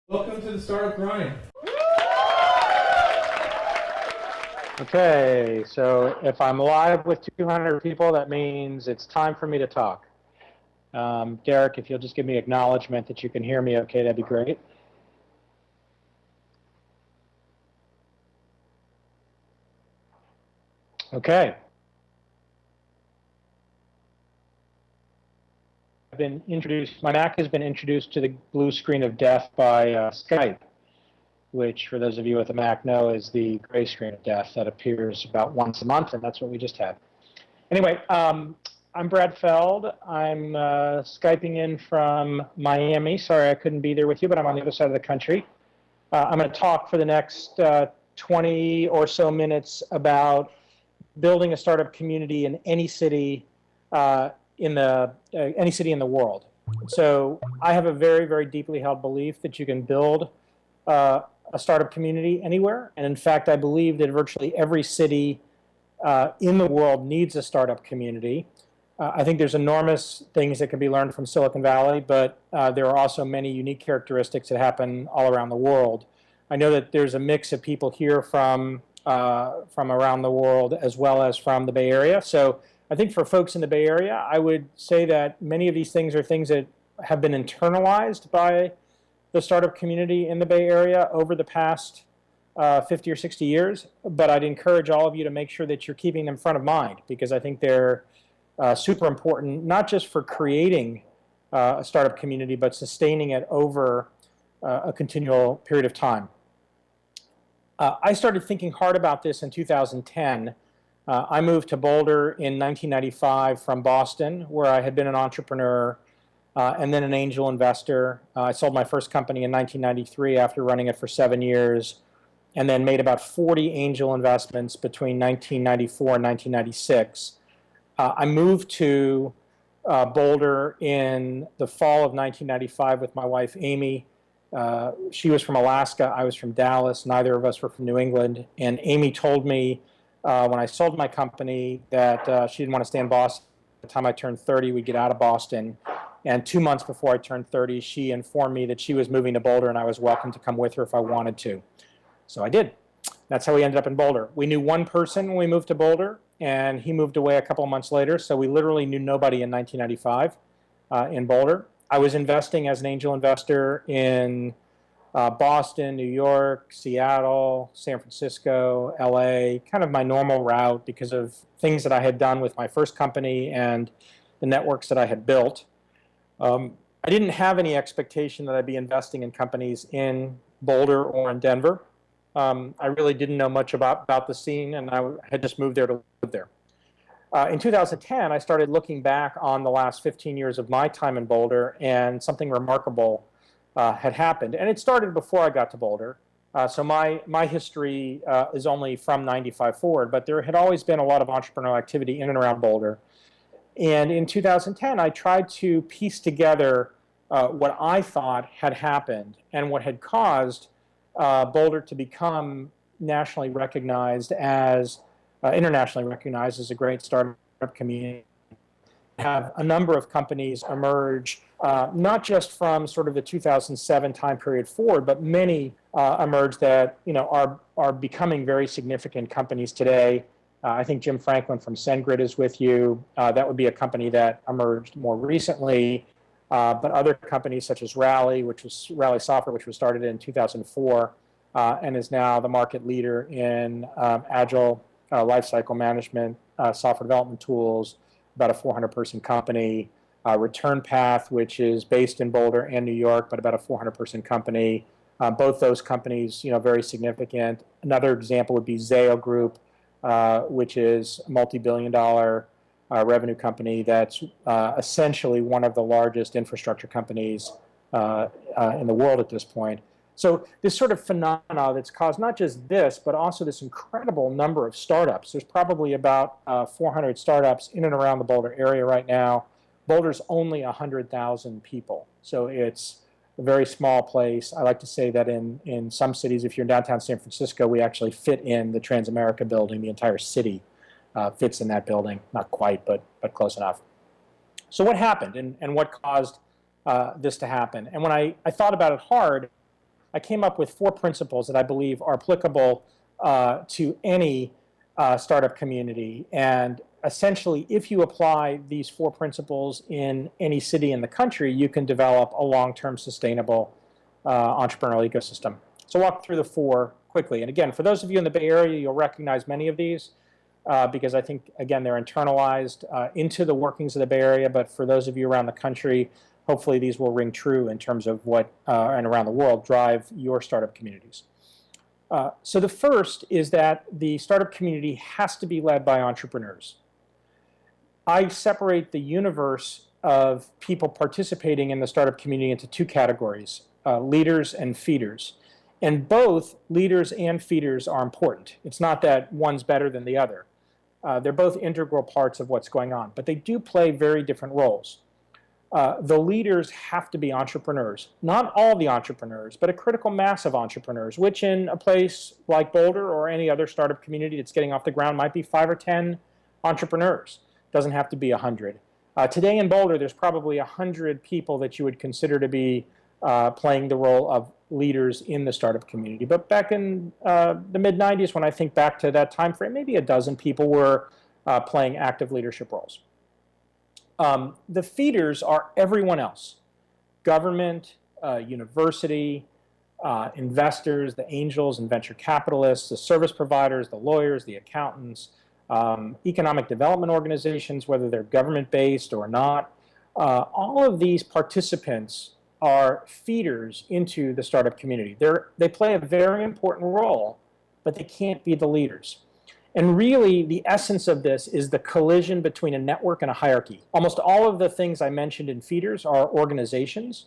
Welcome to the Startup Grind. Okay, so if I'm live with 200 people, that means it's time for me to talk. Derek, if you'll just give me acknowledgement that you can hear me okay, that'd be great. Okay. My Mac has been introduced to the blue screen of death by Skype, which for those of you with a Mac know is the gray screen of death that appears about once a month, and that's what we just had. Anyway, I'm Brad Feld. I'm Skyping in from Miami. Sorry I couldn't be there with you, but I'm on the other side of the country. I'm going to talk for the next 20 or so minutes about building a startup community in any city in the world. So I have a very, very deeply held belief that you can build a startup community anywhere. And in fact, I believe that virtually every city in the world needs a startup community. I think there's enormous things that can be learned from Silicon Valley, but there are also many unique characteristics that happen all around the world. I know that there's a mix of people here from around the world as well as from the Bay Area. So I think for folks in the Bay Area, I would say that many of these things are things that have been internalized by the startup community in the Bay Area over the past 50 or 60 years, but I'd encourage all of you to make sure that you're keeping them front of mind because I think they're super important, not just for creating a startup community, but sustaining it over a continual period of time. I started thinking hard about this in 2010. I moved to Boulder in 1995 from Boston, where I had been an entrepreneur and then an angel investor. I sold my first company in 1993 after running it for 7 years, and then made about 40 angel investments between 1994 and 1996. I moved to Boulder in the fall of 1995 with my wife, Amy. She was from Alaska. I was from Dallas. Neither of us were from New England. And Amy told me when I sold my company that she didn't want to stay in Boston. By the time I turned 30, we'd get out of Boston. And 2 months before I turned 30, she informed me that she was moving to Boulder and I was welcome to come with her if I wanted to. So I did. That's how we ended up in Boulder. We knew one person when we moved to Boulder, and he moved away a couple of months later. So we literally knew nobody in 1995 in Boulder. I was investing as an angel investor in Boston, New York, Seattle, San Francisco, LA, kind of my normal route because of things that I had done with my first company and the networks that I had built. I didn't have any expectation that I'd be investing in companies in Boulder or in Denver. I really didn't know much about the scene, and I had just moved there to live there. In 2010, I started looking back on the last 15 years of my time in Boulder, and something remarkable had happened. And it started before I got to Boulder. So my history is only from 95 forward, but there had always been a lot of entrepreneurial activity in and around Boulder. And in 2010, I tried to piece together what I thought had happened and what had caused Boulder to become nationally recognized as, internationally recognized as a great startup community. Have a number of companies emerge, not just from sort of the 2007 time period forward, but many emerge that are becoming very significant companies today. I think Jim Franklin from SendGrid is with you. That would be a company that emerged more recently. But other companies such as Rally, which was Rally Software, which was started in 2004 and is now the market leader in agile lifecycle management, software development tools, about a 400-person company. Return Path, which is based in Boulder and New York, but about a 400-person company. Both those companies, very significant. Another example would be Zayo Group, which is a multi-billion-dollar revenue company that's essentially one of the largest infrastructure companies in the world at this point. So this sort of phenomena that's caused not just this, but also this incredible number of startups. There's probably about 400 startups in and around the Boulder area right now. Boulder's only 100,000 people, so it's a very small place. I like to say that in some cities, if you're in downtown San Francisco, we actually fit in the Transamerica building. The entire city fits in that building. Not quite, but close enough. So what happened and what caused this to happen? And when I thought about it hard, I came up with 4 principles that I believe are applicable to any startup community. And essentially, if you apply these 4 principles in any city in the country, you can develop a long-term sustainable entrepreneurial ecosystem. So I'll walk through the 4 quickly. And again, for those of you in the Bay Area, you'll recognize many of these because I think, again, they're internalized into the workings of the Bay Area. But for those of you around the country, hopefully these will ring true in terms of what, and around the world, drive your startup communities. So the first is that the startup community has to be led by entrepreneurs. I separate the universe of people participating in the startup community into 2 categories, leaders and feeders. And both leaders and feeders are important. It's not that one's better than the other. They're both integral parts of what's going on, but they do play very different roles. The leaders have to be entrepreneurs. Not all the entrepreneurs, but a critical mass of entrepreneurs, which in a place like Boulder or any other startup community that's getting off the ground might be 5 or 10 entrepreneurs. Doesn't have to be 100. Today in Boulder, there's probably 100 people that you would consider to be playing the role of leaders in the startup community. But back in the mid-90s, when I think back to that time frame, maybe a dozen people were playing active leadership roles. The feeders are everyone else: government, university, investors, the angels and venture capitalists, the service providers, the lawyers, the accountants, economic development organizations, whether they're government-based or not. All of these participants are feeders into the startup community. They play a very important role, but they can't be the leaders. And really, the essence of this is the collision between a network and a hierarchy. Almost all of the things I mentioned in feeders are organizations,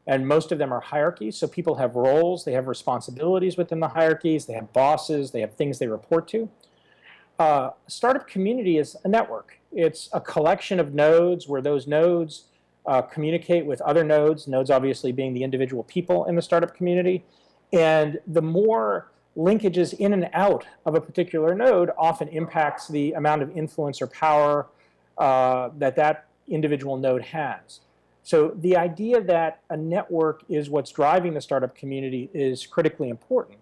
and most of them are hierarchies. So people have roles, they have responsibilities within the hierarchies, they have bosses, they have things they report to. Startup community is a network. It's a collection of nodes where those nodes communicate with other nodes, nodes obviously being the individual people in the startup community. And the more linkages in and out of a particular node often impacts the amount of influence or power that individual node has. So the idea that a network is what's driving the startup community is critically important.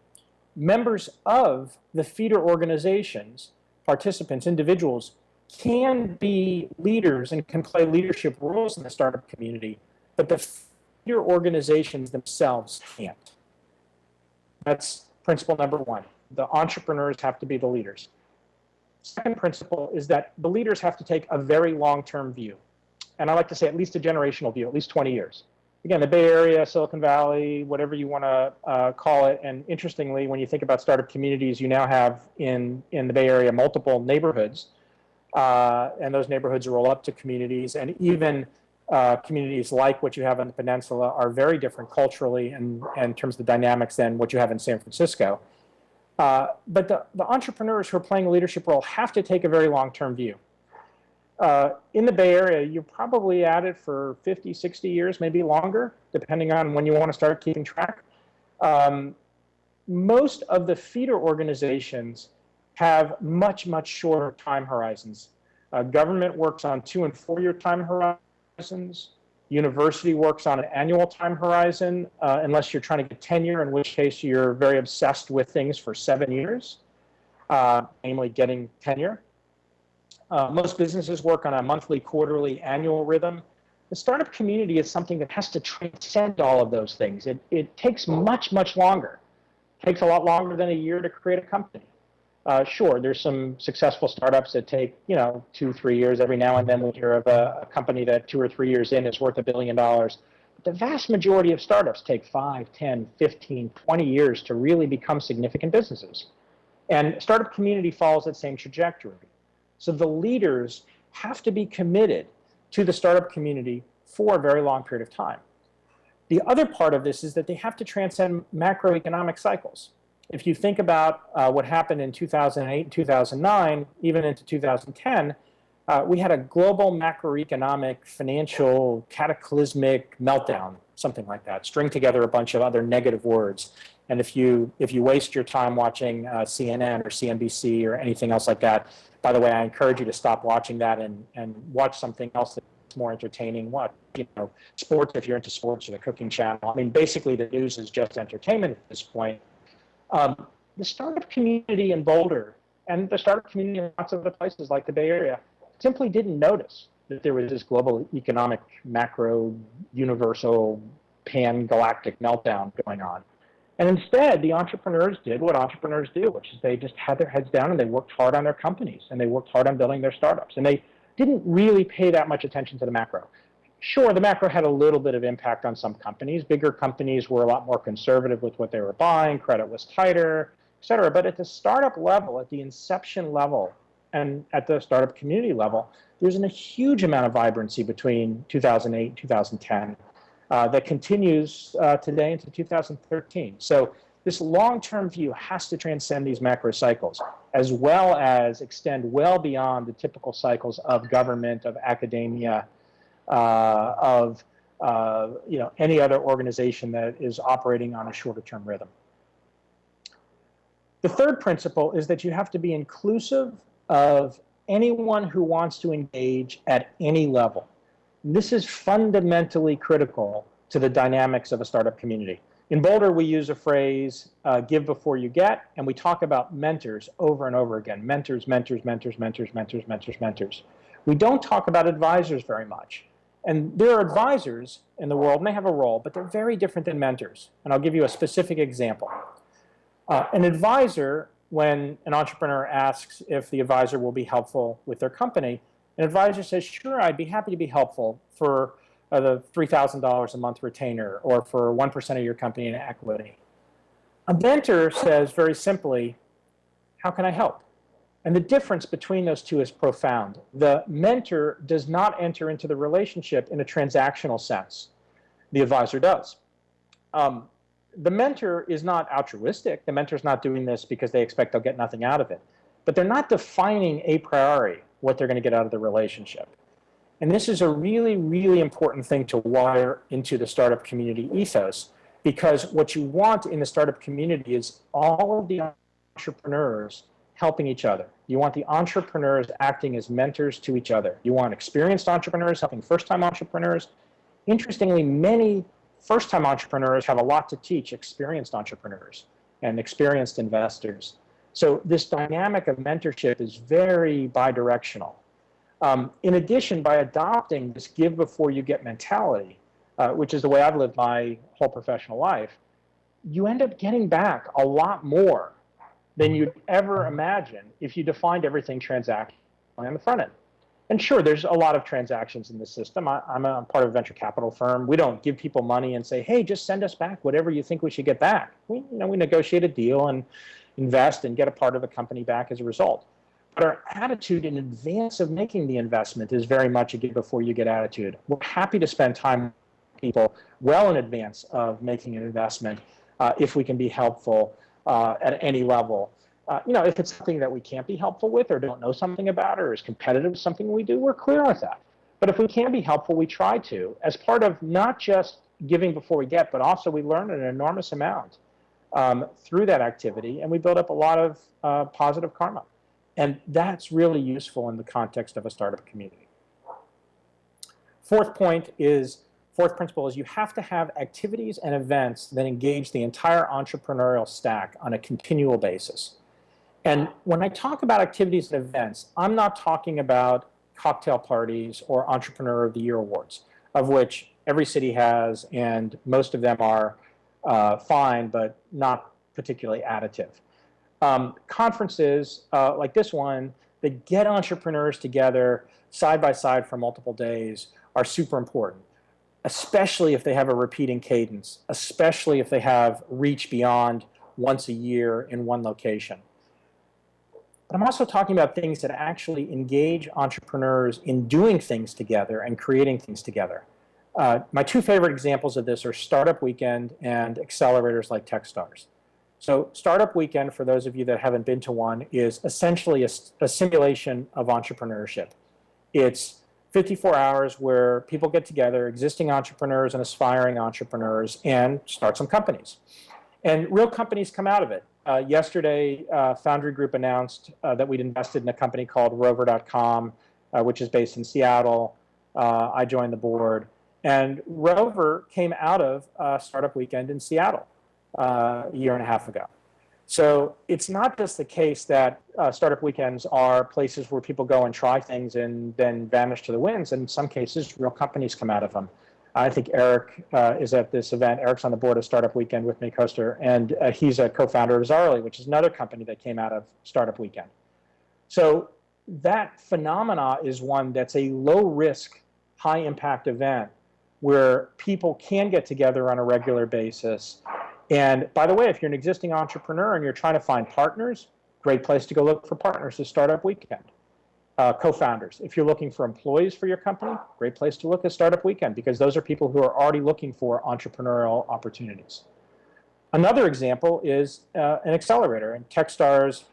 Members of the feeder organizations, participants, individuals, can be leaders and can play leadership roles in the startup community, but the feeder organizations themselves can't. That's principle number 1. The entrepreneurs have to be the leaders. Second principle is that the leaders have to take a very long-term view. And I like to say at least a generational view, at least 20 years. Again, the Bay Area, Silicon Valley, whatever you want to call it. And interestingly, when you think about startup communities, you now have in the Bay Area multiple neighborhoods. And those neighborhoods roll up to communities. And even communities like what you have on the peninsula are very different culturally and in terms of the dynamics than what you have in San Francisco. But the entrepreneurs who are playing a leadership role have to take a very long-term view. In the Bay Area, you're probably at it for 50, 60 years, maybe longer, depending on when you want to start keeping track. Most of the feeder organizations have much, much shorter time horizons. Government works on 2- and 4-year time horizons. University works on an annual time horizon, unless you're trying to get tenure, in which case you're very obsessed with things for 7 years, namely getting tenure. Most businesses work on a monthly, quarterly, annual rhythm. The startup community is something that has to transcend all of those things. It takes much, much longer. It takes a lot longer than a year to create a company. Sure, there's some successful startups that take, 2, 3 years. Every now and then we hear of a company that 2 or 3 years in is worth $1 billion. But the vast majority of startups take 5, 10, 15, 20 years to really become significant businesses. And startup community follows that same trajectory. So the leaders have to be committed to the startup community for a very long period of time. The other part of this is that they have to transcend macroeconomic cycles. If you think about what happened in 2008 and 2009, even into 2010, we had a global macroeconomic financial cataclysmic meltdown, something like that. String together a bunch of other negative words. And if you waste your time watching CNN or CNBC or anything else like that, by the way, I encourage you to stop watching that and watch something else that's it's more entertaining. What, sports, if you're into sports, or the cooking channel. I mean, basically the news is just entertainment at this point. The startup community in Boulder and the startup community in lots of other places like the Bay Area simply didn't notice that there was this global economic, macro, universal, pan-galactic meltdown going on. And instead, the entrepreneurs did what entrepreneurs do, which is they just had their heads down and they worked hard on their companies and they worked hard on building their startups. And they didn't really pay that much attention to the macro. Sure, the macro had a little bit of impact on some companies. Bigger companies were a lot more conservative with what they were buying. Credit was tighter, et cetera. But at the startup level, at the inception level, and at the startup community level, there's a huge amount of vibrancy between 2008 and 2010 that continues today into 2013. So this long-term view has to transcend these macro cycles, as well as extend well beyond the typical cycles of government, of academia, of any other organization that is operating on a shorter-term rhythm. The third principle is that you have to be inclusive of anyone who wants to engage at any level. This is fundamentally critical to the dynamics of a startup community. In Boulder, we use a phrase, give before you get, and we talk about mentors over and over again. Mentors, mentors, mentors, mentors, mentors, mentors, mentors. We don't talk about advisors very much. And there are advisors in the world, and they have a role, but they're very different than mentors. And I'll give you a specific example. An advisor, when an entrepreneur asks if the advisor will be helpful with their company, an advisor says, sure, I'd be happy to be helpful for the $3,000 a month retainer or for 1% of your company in equity. A mentor says very simply, how can I help? And the difference between those two is profound. The mentor does not enter into the relationship in a transactional sense. The advisor does. The mentor is not altruistic. The mentor's not doing this because they expect they'll get nothing out of it. But they're not defining a priori what they're going to get out of the relationship. And this is a really, really important thing to wire into the startup community ethos, because what you want in the startup community is all of the entrepreneurs helping each other. You want the entrepreneurs acting as mentors to each other. You want experienced entrepreneurs helping first-time entrepreneurs. Interestingly, many first-time entrepreneurs have a lot to teach experienced entrepreneurs and experienced investors. So this dynamic of mentorship is very bidirectional. In addition, by adopting this give before you get mentality, which is the way I've lived my whole professional life, you end up getting back a lot more than you'd ever imagine if you defined everything transactionally on the front end. And sure, there's a lot of transactions in the system. I'm a part of a venture capital firm. We don't give people money and say, hey, just send us back whatever you think we should get back. We negotiate a deal and invest and get a part of the company back as a result. But our attitude in advance of making the investment is very much a give before you get attitude. We're happy to spend time with people well in advance of making an investment if we can be helpful at any level. If it's something that we can't be helpful with or don't know something about or is competitive with something we do, we're clear with that. But if we can be helpful, we try to, as part of not just giving before we get, but also we learn an enormous amount through that activity, and we build up a lot of positive karma. And that's really useful in the context of a startup community. Fourth principle is you have to have activities and events that engage the entire entrepreneurial stack on a continual basis. And when I talk about activities and events, I'm not talking about cocktail parties or Entrepreneur of the Year awards, of which every city has, and most of them are fine, but not particularly additive. Conferences like this one that get entrepreneurs together side by side for multiple days are super important, especially if they have a repeating cadence, especially if they have reach beyond once a year in one location. But I'm also talking about things that actually engage entrepreneurs in doing things together and creating things together. My two favorite examples of this are Startup Weekend and accelerators like Techstars. So Startup Weekend, for those of you that haven't been to one, is essentially a simulation of entrepreneurship. It's 54 hours where people get together, existing entrepreneurs and aspiring entrepreneurs, and start some companies. And real companies come out of it. Yesterday, Foundry Group announced that we'd invested in a company called Rover.com, which is based in Seattle. I joined the board. And Rover came out of Startup Weekend in Seattle a year and a half ago. So it's not just the case that startup weekends are places where people go and try things and then vanish to the winds. In some cases, real companies come out of them. I think Eric is at this event. Eric's on the board of Startup Weekend with me, Coaster, and he's a co-founder of Zarly, which is another company that came out of Startup Weekend. So that phenomena is one that's a low-risk, high-impact event where people can get together on a regular basis. And by the way, if you're an existing entrepreneur and you're trying to find partners, great place to go look for partners is Startup Weekend. Co-founders. If you're looking for employees for your company, great place to look at Startup Weekend because those are people who are already looking for entrepreneurial opportunities. Another example is an accelerator, and Techstars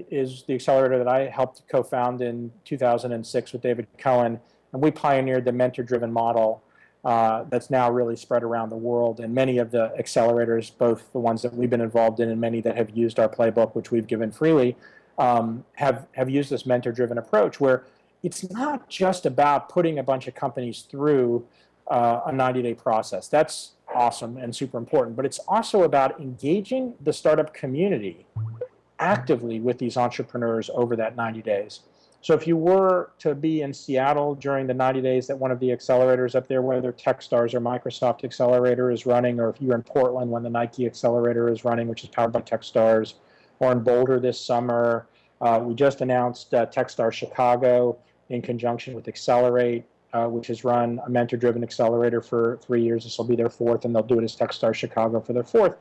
is the accelerator that I helped co-found in 2006 with David Cohen, and we pioneered the mentor-driven model that's now really spread around the world. And many of the accelerators, both the ones that we've been involved in and many that have used our playbook, which we've given freely, have used this mentor-driven approach where it's not just about putting a bunch of companies through a 90-day process. That's awesome and super important, but it's also about engaging the startup community actively with these entrepreneurs over that 90 days. So if you were to be in Seattle during the 90 days that one of the accelerators up there, whether Techstars or Microsoft Accelerator is running, or if you're in Portland when the Nike Accelerator is running, which is powered by Techstars, or in Boulder this summer, we just announced Techstars Chicago in conjunction with Accelerate, which has run a mentor-driven accelerator for 3 years. This will be their fourth, and they'll do it as Techstars Chicago for their fourth.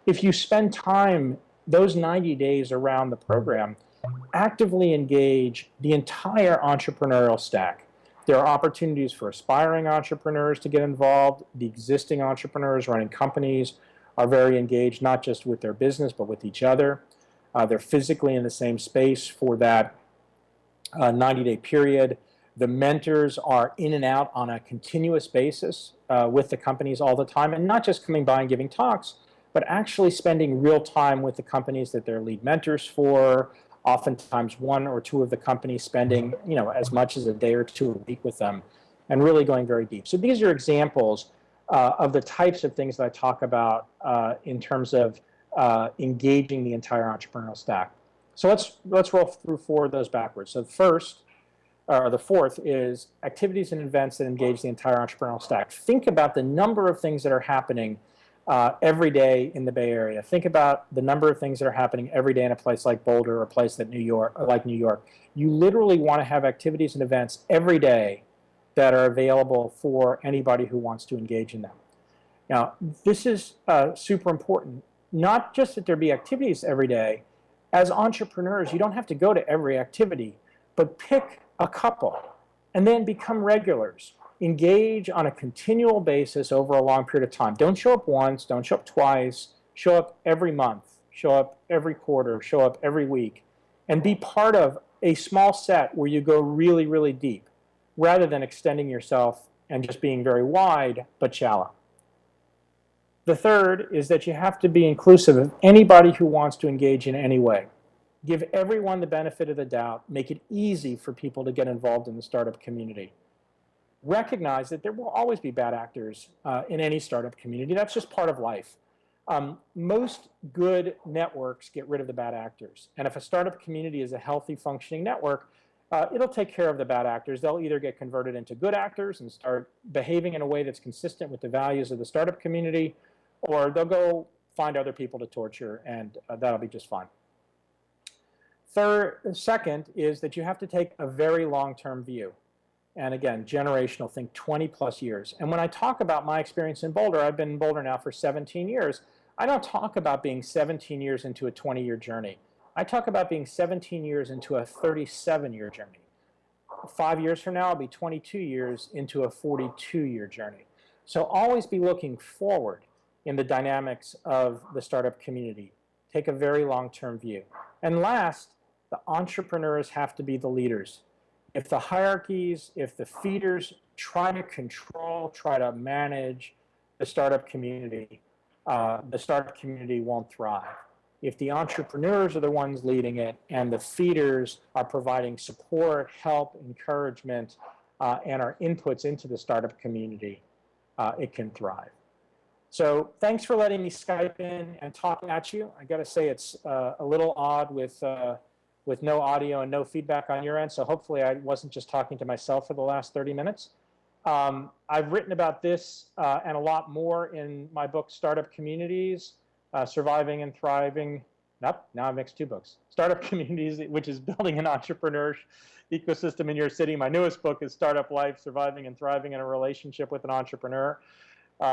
If you spend time, those 90 days around the program, actively engage the entire entrepreneurial stack. There are opportunities for aspiring entrepreneurs to get involved. The existing entrepreneurs running companies are very engaged, not just with their business, but with each other. They're physically in the same space for that 90-day period. The mentors are in and out on a continuous basis with the companies all the time, and not just coming by and giving talks, but actually spending real time with the companies that they're lead mentors for. Oftentimes one or two of the companies spending as much as a day or two a week with them and really going very deep. So these are examples of the types of things that I talk about in terms of engaging the entire entrepreneurial stack. So let's roll through four of those backwards. So the fourth is activities and events that engage the entire entrepreneurial stack. Think about the number of things that are happening every day in the Bay Area. Think about the number of things that are happening every day in a place like Boulder or a place that New York. You literally want to have activities and events every day that are available for anybody who wants to engage in them. Now, this is super important. Not just that there be activities every day. As entrepreneurs, you don't have to go to every activity, but pick a couple and then become regulars. Engage on a continual basis over a long period of time. Don't show up once, don't show up twice, show up every month, show up every quarter, show up every week, and be part of a small set where you go really, really deep, rather than extending yourself and just being very wide but shallow. The third is that you have to be inclusive of anybody who wants to engage in any way. Give everyone the benefit of the doubt, make it easy for people to get involved in the startup community. Recognize that there will always be bad actors in any startup community. That's just part of life. Most good networks get rid of the bad actors. And if a startup community is a healthy, functioning network, it'll take care of the bad actors. They'll either get converted into good actors and start behaving in a way that's consistent with the values of the startup community, or they'll go find other people to torture, and that'll be just fine. Second is that you have to take a very long-term view. And again, generational, think 20 plus years. And when I talk about my experience in Boulder, I've been in Boulder now for 17 years. I don't talk about being 17 years into a 20-year journey. I talk about being 17 years into a 37-year journey. 5 years from now, I'll be 22 years into a 42-year journey. So always be looking forward in the dynamics of the startup community. Take a very long-term view. And last, the entrepreneurs have to be the leaders. If the hierarchies, if the feeders try to control, try to manage the startup community won't thrive. If the entrepreneurs are the ones leading it and the feeders are providing support, help, encouragement, and our inputs into the startup community, it can thrive. So thanks for letting me Skype in and talk at you. I got to say it's a little odd with no audio and no feedback on your end. So hopefully I wasn't just talking to myself for the last 30 minutes. I've written about this and a lot more in my book, Startup Communities, Surviving and Thriving. Nope, now I mixed two books. Startup Communities, which is building an entrepreneur ecosystem in your city. My newest book is Startup Life, Surviving and Thriving in a Relationship with an Entrepreneur,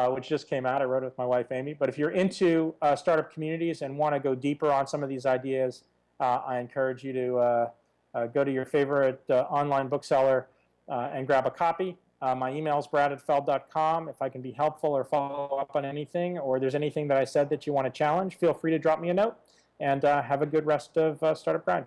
which just came out. I wrote it with my wife, Amy. But if you're into startup communities and want to go deeper on some of these ideas, I encourage you to go to your favorite online bookseller and grab a copy. My email is brad@feld.com. If I can be helpful or follow up on anything, or there's anything that I said that you want to challenge, feel free to drop me a note, and have a good rest of Startup Grind.